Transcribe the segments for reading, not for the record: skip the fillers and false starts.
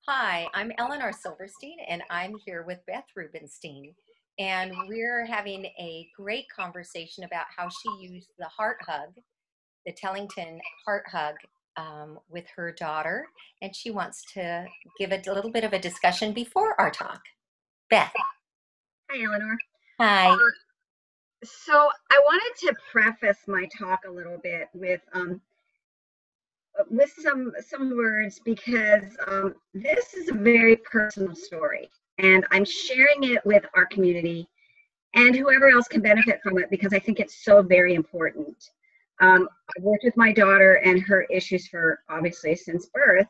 Hi, I'm Elinor Silverstein, and I'm here with Beth Rubenstein. And we're having a great conversation about how she used the heart hug, the Tellington Heart Hug, with her daughter. And she wants to give a little bit of a discussion before our talk. Beth. Hi, Eleanor. Hi. So I wanted to preface my talk a little bit with some words because this is a very personal story, and I'm sharing it with our community and whoever else can benefit from it because I think it's so very important. I've worked with my daughter and her issues for obviously since birth,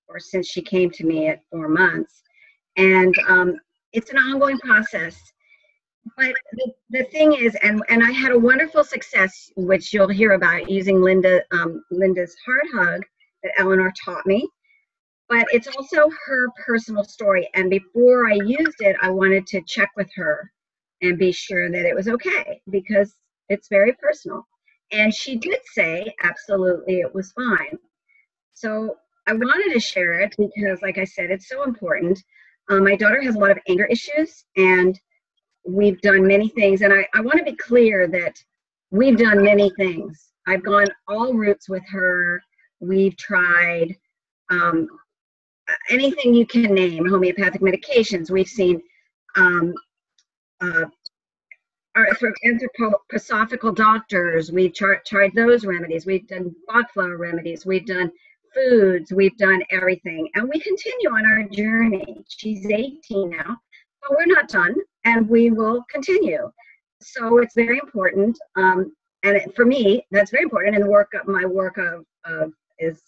or since she came to me at 4 months, and it's an ongoing process. But the thing is, and I had a wonderful success, which you'll hear about, using Linda's Heart Hug that Eleanor taught me. But it's also her personal story. And before I used it, I wanted to check with her and be sure that it was okay because it's very personal. And she did say, absolutely, it was fine. So I wanted to share it because, like I said, it's so important. My daughter has a lot of anger issues, and we've done many things, and I want to be clear that we've done many things. I've gone all routes with her. We've tried anything you can name, homeopathic medications. We've seen anthroposophical doctors. We've tried those remedies. We've done Bach flower remedies. We've done foods. We've done everything, and we continue on our journey. She's 18 now, but we're not done, and we will continue. So it's very important, for me, that's very important. And my work is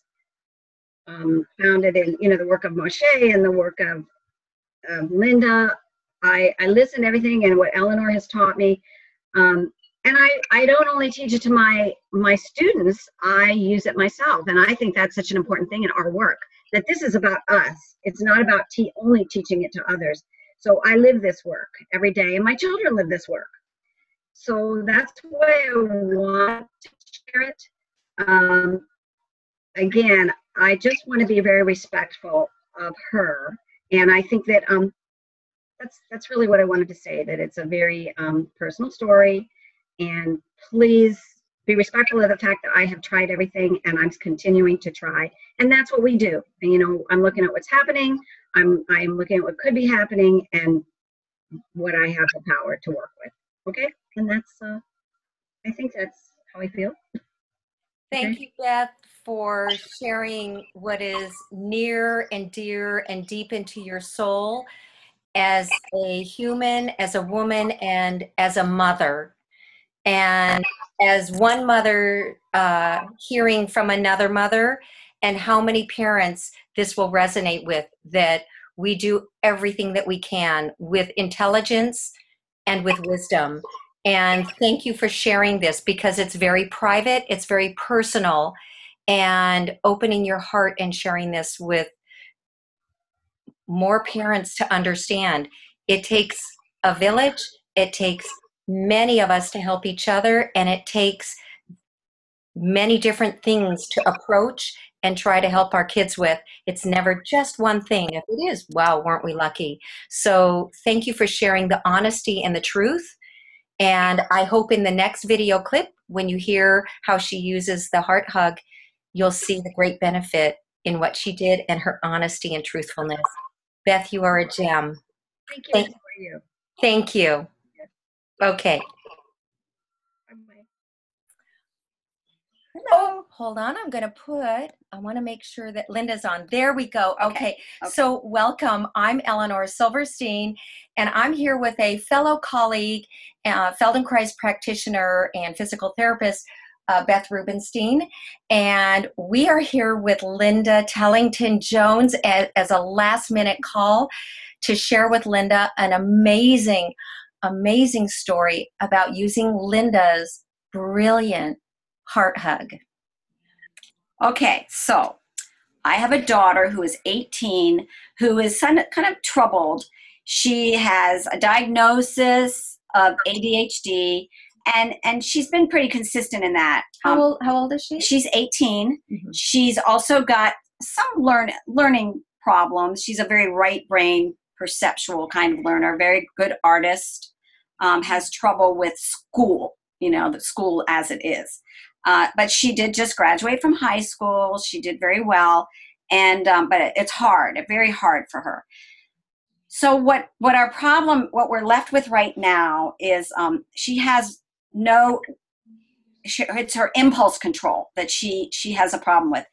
founded in the work of Moshe and the work of Linda. I listen to everything and what Eleanor has taught me, and I don't only teach it to my students. I use it myself, and I think that's such an important thing in our work. That this is about us. It's not about only teaching it to others. So I live this work every day, and my children live this work. So that's why I want to share it. Again, I just want to be very respectful of her, and I think that that's really what I wanted to say. That it's a very personal story, and please be respectful of the fact that I have tried everything, and I'm continuing to try, and that's what we do. And, I'm looking at what's happening. I'm looking at what could be happening and what I have the power to work with. Okay, and that's I think that's how I feel. Thank you, Beth, for sharing what is near and dear and deep into your soul as a human, as a woman, and as a mother. And as one mother hearing from another mother, and how many parents this will resonate with, that we do everything that we can with intelligence and with wisdom. And thank you for sharing this because it's very private, it's very personal, and opening your heart and sharing this with more parents to understand. It takes a village, it takes many of us to help each other, and it takes many different things to approach and try to help our kids with. It's never just one thing. If it is, wow, weren't we lucky? So thank you for sharing the honesty and the truth. And I hope in the next video clip, when you hear how she uses the heart hug, you'll see the great benefit in what she did and her honesty and truthfulness. Beth, you are a gem. Thank you. Thank you. Okay. Oh, hold on. I want to make sure that Linda's on. There we go. Okay. So welcome. I'm Elinor Silverstein, and I'm here with a fellow colleague, Feldenkrais practitioner and physical therapist, Beth Rubenstein. And we are here with Linda Tellington-Jones as a last-minute call to share with Linda an amazing, amazing story about using Linda's brilliant heart hug. Okay, so I have a daughter who is 18 who is kind of troubled. She has a diagnosis of ADHD, and she's been pretty consistent in that. How old is she? She's 18. Mm-hmm. She's also got some learning problems. She's a very right brain perceptual kind of learner, very good artist, has trouble with school, the school as it is. But she did just graduate from high school. She did very well. And but it's hard, very hard for her. So what we're left with right now is she has it's her impulse control that she has a problem with.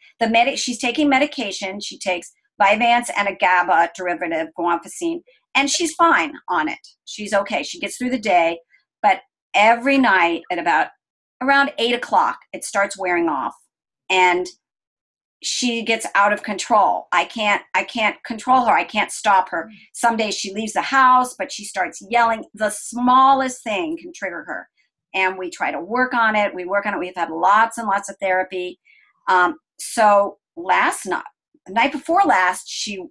She's taking medication. She takes Vyvanse and a GABA derivative, guanfacine, and she's fine on it. She's okay. She gets through the day, but every night at around 8 o'clock, it starts wearing off, and she gets out of control. I can't control her. I can't stop her. Some days she leaves the house, but she starts yelling. The smallest thing can trigger her. And we try to work on it. We work on it. We've had lots and lots of therapy. So the night before last, she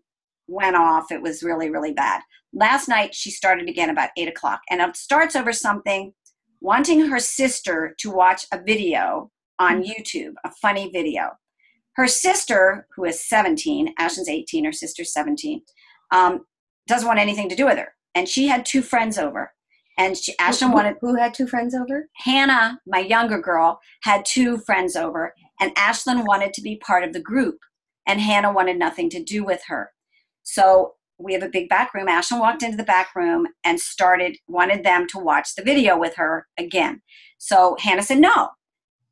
went off. It was really, really bad. Last night, she started again about 8 o'clock. And it starts over something, wanting her sister to watch a video on YouTube, a funny video. Her sister, who is 17, Ashlyn's 18, her sister's 17, doesn't want anything to do with her. And she had 2 friends over. And Ashlyn wanted... Who had 2 friends over? Hannah, my younger girl, had 2 friends over. And Ashlyn wanted to be part of the group. And Hannah wanted nothing to do with her. So we have a big back room. Ashlyn walked into the back room and wanted them to watch the video with her again. So Hannah said no.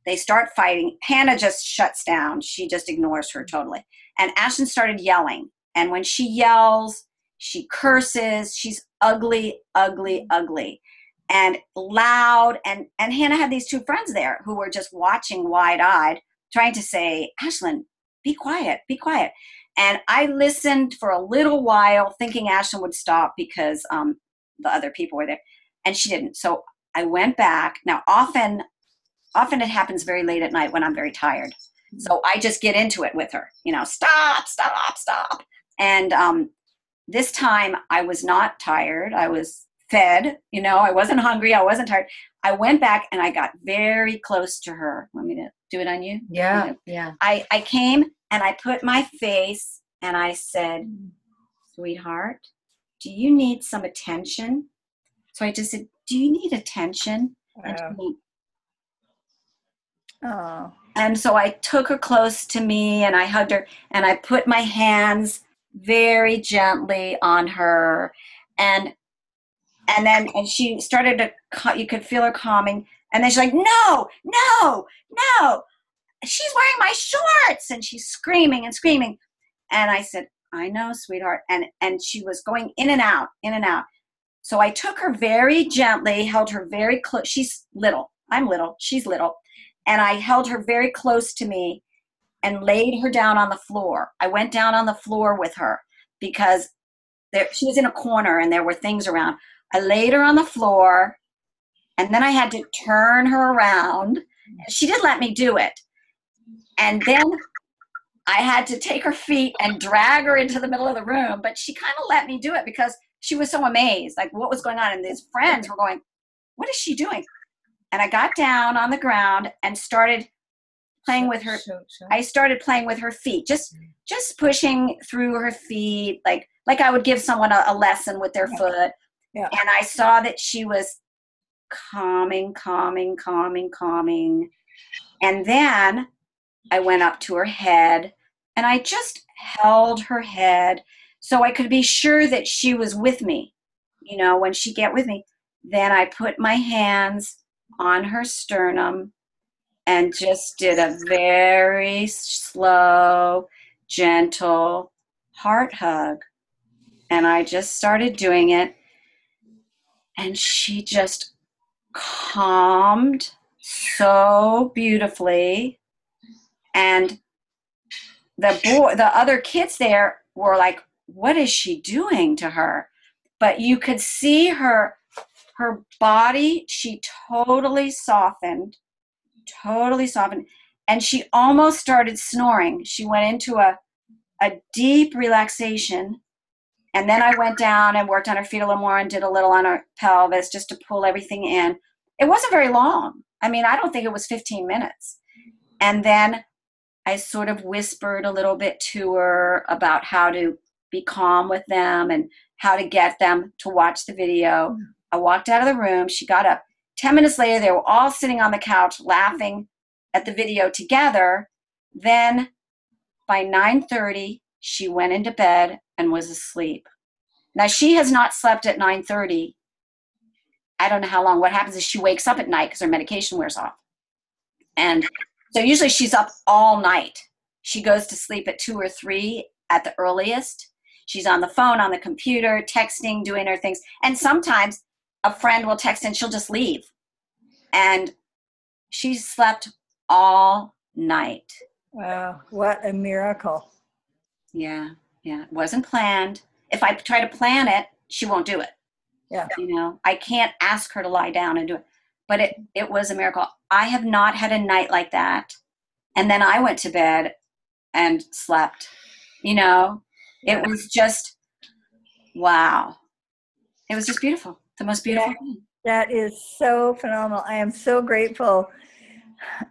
They start fighting. Hannah just shuts down. She just ignores her totally. And Ashlyn started yelling. And when she yells, she curses. She's ugly, ugly, ugly, and loud. And Hannah had these 2 friends there who were just watching wide-eyed, trying to say, Ashlyn, be quiet, be quiet. And I listened for a little while thinking Ashlyn would stop because the other people were there. And she didn't. So I went back. Now, often it happens very late at night when I'm very tired. So I just get into it with her, stop, stop, stop. And this time I was not tired. I was fed, I wasn't hungry. I wasn't tired. I went back and I got very close to her. Want me to do it on you? Yeah, yeah. I came and I put my face and I said, sweetheart, do you need some attention? So I just said, do you need attention? And she went, oh. And so I took her close to me and I hugged her and I put my hands very gently on her. And then she started to, you could feel her calming. And then she's like, no, no, no. She's wearing my shorts. And she's screaming and screaming. And I said, I know, sweetheart. And she was going in and out, in and out. So I took her very gently, held her very close. She's little. I'm little. She's little. And I held her very close to me and laid her down on the floor. I went down on the floor with her because she was in a corner and there were things around. I laid her on the floor and then I had to turn her around. She did let me do it. And then I had to take her feet and drag her into the middle of the room, but she kind of let me do it because she was so amazed, like what was going on. And these friends were going, what is she doing? And I got down on the ground and started playing with her. I started playing with her feet, just pushing through her feet, like I would give someone a lesson with their foot. Yeah. And I saw that she was calming. And then I went up to her head and I just held her head so I could be sure that she was with me. When she get with me, then I put my hands on her sternum and just did a very slow, gentle heart hug. And I just started doing it. And she just calmed so beautifully. And the other kids there were like, what is she doing to her? But you could see her body, she totally softened, and she almost started snoring. She went into a deep relaxation, and then I went down and worked on her feet a little more and did a little on her pelvis just to pull everything in. It wasn't very long. I mean, I don't think it was 15 minutes. And then I sort of whispered a little bit to her about how to be calm with them and how to get them to watch the video. I walked out of the room. She got up. 10 minutes later, they were all sitting on the couch laughing at the video together. Then by 9:30, she went into bed and was asleep. Now, she has not slept at 9:30. I don't know how long. What happens is she wakes up at night because her medication wears off. And so usually she's up all night. She goes to sleep at 2 or 3 at the earliest. She's on the phone, on the computer, texting, doing her things. And sometimes a friend will text and she'll just leave. And she slept all night. Wow, what a miracle. Yeah, it wasn't planned. If I try to plan it, she won't do it. Yeah. You know, I can't ask her to lie down and do it. But it was a miracle. I have not had a night like that. And then I went to bed and slept. You know, it was just, wow. It was just beautiful. The most beautiful thing. That is so phenomenal. I am so grateful,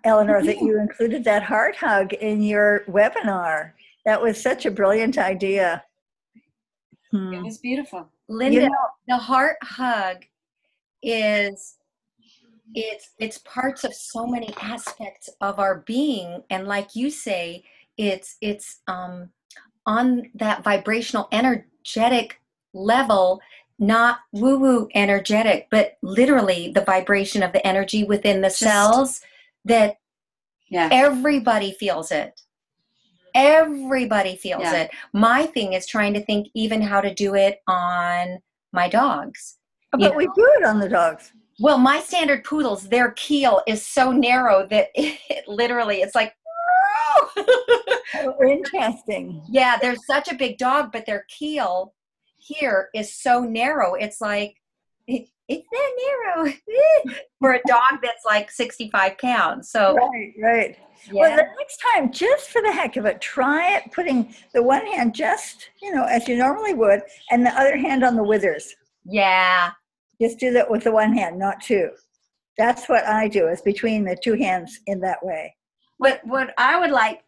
Elinor, that you included that heart hug in your webinar. That was such a brilliant idea. It was beautiful. Linda, the heart hug is, it's parts of so many aspects of our being. And like you say, it's on that vibrational energetic level, not woo-woo energetic, but literally the vibration of the energy within the cells that everybody feels it. Everybody feels it. My thing is trying to think even how to do it on my dogs. But we do it on the dogs. Well, my standard poodles, their keel is so narrow that it literally, it's like, Oh, interesting. Yeah, they're such a big dog, but their keel here is so narrow. It's like, it's that narrow for a dog that's like 65 pounds. So Right. Yeah. Well, the next time, just for the heck of it, try it, putting the one hand just, as you normally would, and the other hand on the withers. Yeah. Just do that with the one hand, not two. That's what I do, is between the two hands in that way. What I would like,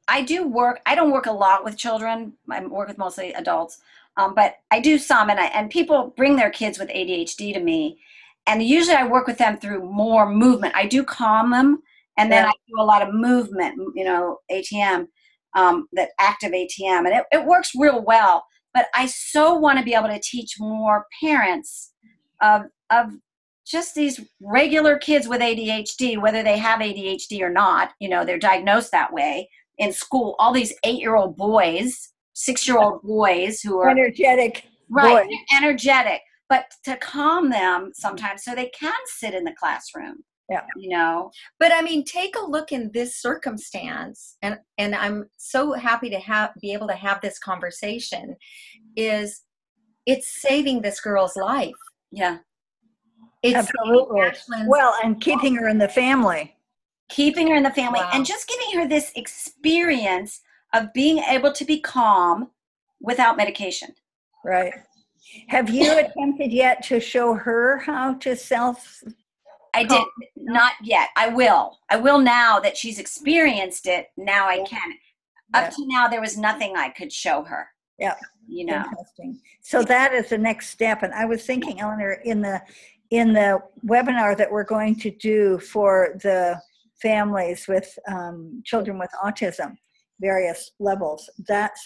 I do work. I don't work a lot with children. I work with mostly adults, but I do some. And people bring their kids with ADHD to me, and usually I work with them through more movement. I do calm them, and then I do a lot of movement. ATM, that active ATM, and it works real well. But I so want to be able to teach more parents of just these regular kids with ADHD, whether they have ADHD or not. They're diagnosed that way in school. All these 8-year-old boys, 6-year-old boys who are energetic, right? Energetic, but to calm them sometimes so they can sit in the classroom. Yeah. But I mean, take a look in this circumstance, and I'm so happy to be able to have this conversation. It's saving this girl's life. Yeah. It's absolutely. Well, and keeping her in the family. Wow. And just giving her this experience of being able to be calm without medication. Right. Have you attempted yet to show her how to I did not yet. I will now that she's experienced it. Now I can. Up to now, there was nothing I could show her. Yeah. Interesting. So that is the next step. And I was thinking, Elinor, in the webinar that we're going to do for the families with children with autism, various levels,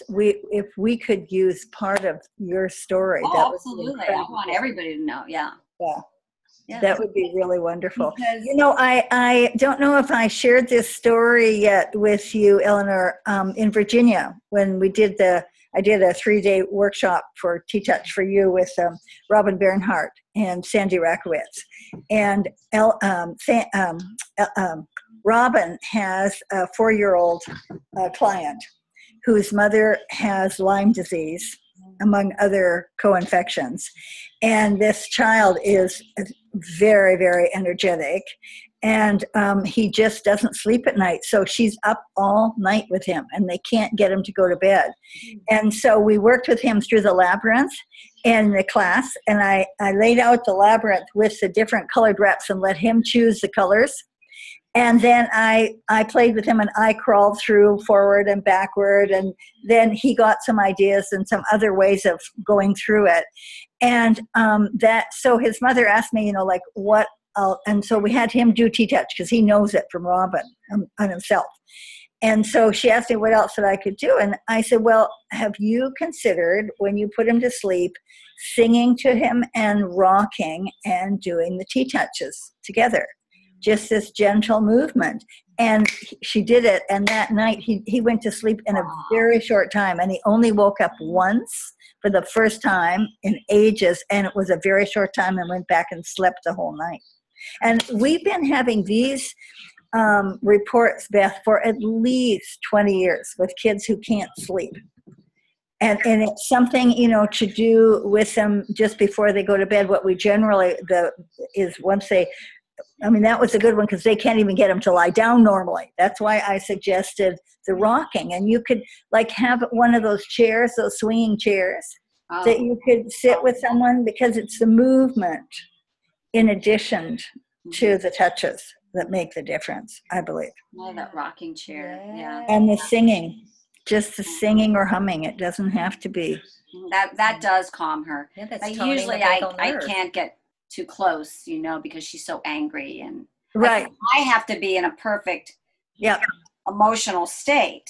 if we could use part of your story. Oh, absolutely. I want everybody to know. Yeah. Yeah, that would be really wonderful. Because, I don't know if I shared this story yet with you, Elinor, in Virginia, when I did a 3-day workshop for TTOUCH for You with Robin Bernhardt and Sandy Rakowitz. And Robin has a 4-year-old client whose mother has Lyme disease, among other co-infections. And this child is very, very energetic, and he just doesn't sleep at night. So she's up all night with him, and they can't get him to go to bed. And so we worked with him through the labyrinth in the class, and I laid out the labyrinth with the different colored reps and let him choose the colors. And then I played with him, and I crawled through forward and backward. And then he got some ideas and some other ways of going through it. And so his mother asked me, like what, and so we had him do TTOUCH because he knows it from Robin on himself. And so she asked me what else that I could do. And I said, well, have you considered when you put him to sleep, singing to him and rocking and doing the TTOUCHes together? Just this gentle movement. And she did it. And that night he went to sleep in a very short time. And he only woke up once for the first time in ages. And it was a very short time, and went back and slept the whole night. And we've been having these reports, Beth, for at least 20 years with kids who can't sleep. And it's something, to do with them just before they go to bed. What we generally is once they, that was a good one because they can't even get them to lie down normally. That's why I suggested the rocking. And you could have one of those chairs, those swinging chairs, that you could sit with someone, because it's the movement in addition to the touches that make the difference, I believe. Oh, that rocking chair. Yeah. And the singing, just the singing or humming. It doesn't have to be. That does calm her. Yeah, I usually I can't get too close, because she's so angry, and right. I have to be in a perfect emotional state.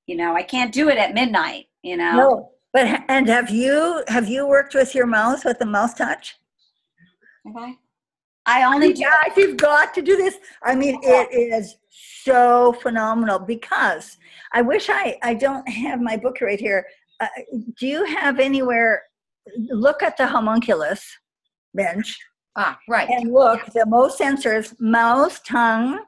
I can't do it at midnight, No. But and have you worked with your mouth with the mouth touch? Okay. I only do. Guys, you've got to do this. It is so phenomenal, because I wish I don't have my book right here. Do you have anywhere? Look at the homunculus bench. Right. And look, the most sensors: mouth, tongue,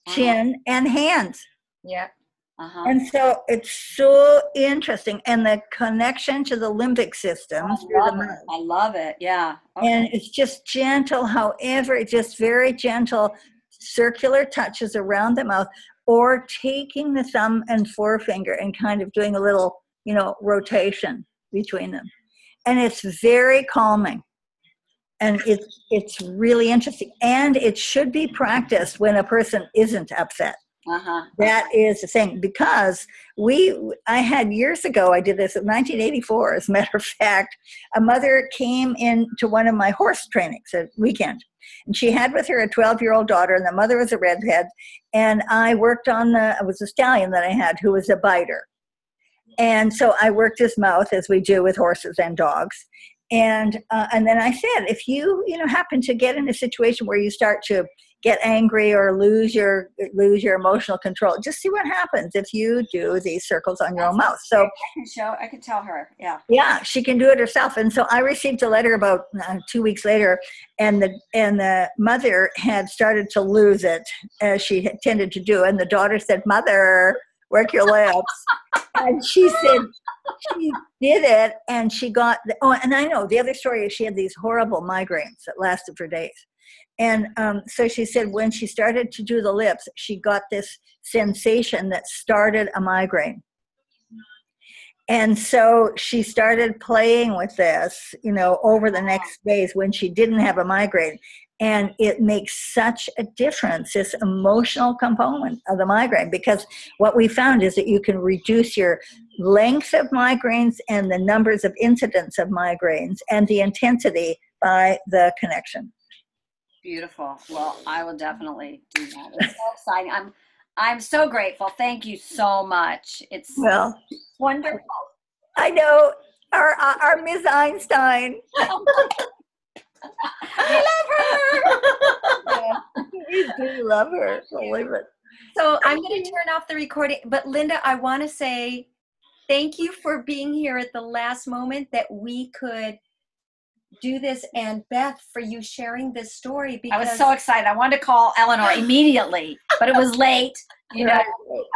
chin, and hands. Yeah. And so it's so interesting, and the connection to the limbic system. I love it. Yeah. Okay. And it's just gentle, however, just very gentle circular touches around the mouth, or taking the thumb and forefinger and kind of doing a little, rotation between them. And it's very calming. And it's really interesting. And it should be practiced when a person isn't upset. That is the thing, because I had years ago, I did this in 1984, as a matter of fact. A mother came in to one of my horse trainings at weekend, and she had with her a 12-year-old daughter, and the mother was a redhead, and I worked on it was a stallion that I had who was a biter. And so I worked his mouth, as we do with horses and dogs. And then I said, if you happen to get in a situation where you start to get angry or lose your emotional control, just see what happens if you do these circles on your own mouth. So I can tell her. Yeah, she can do it herself. And so I received a letter about 2 weeks later, and the mother had started to lose it, as she tended to do. And the daughter said, "Mother, work your lips." And she said she did it, and she got and I know the other story is she had these horrible migraines that lasted for days. And so she said when she started to do the lips, she got this sensation that started a migraine. And so she started playing with this, over the next days when she didn't have a migraine. And it makes such a difference, this emotional component of the migraine, because what we found is that you can reduce your length of migraines and the numbers of incidents of migraines and the intensity by the connection. Beautiful. Well, I will definitely do that. It's so exciting. I'm so grateful. Thank you so much. It's wonderful. I know our Ms. Einstein. I love her. Yeah, we do love her. Believe it. So I'm going to turn off the recording. But Linda, I want to say thank you for being here at the last moment that we could do this, and Beth, for you sharing this story. Because I was so excited. I wanted to call Elinor immediately, but it was late. I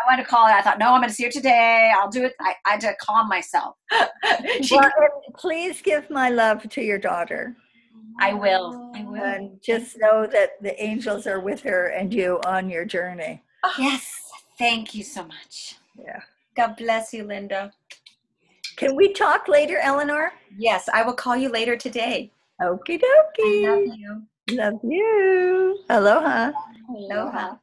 wanted to call her. I thought, no, I'm going to see her today. I'll do it. I had to calm myself. Please give my love to your daughter. I will. And just know that the angels are with her and you on your journey. Yes. Thank you so much. Yeah. God bless you, Linda. Can we talk later, Elinor? Yes, I will call you later today. Okie dokie. I love you. Love you. Aloha. Aloha.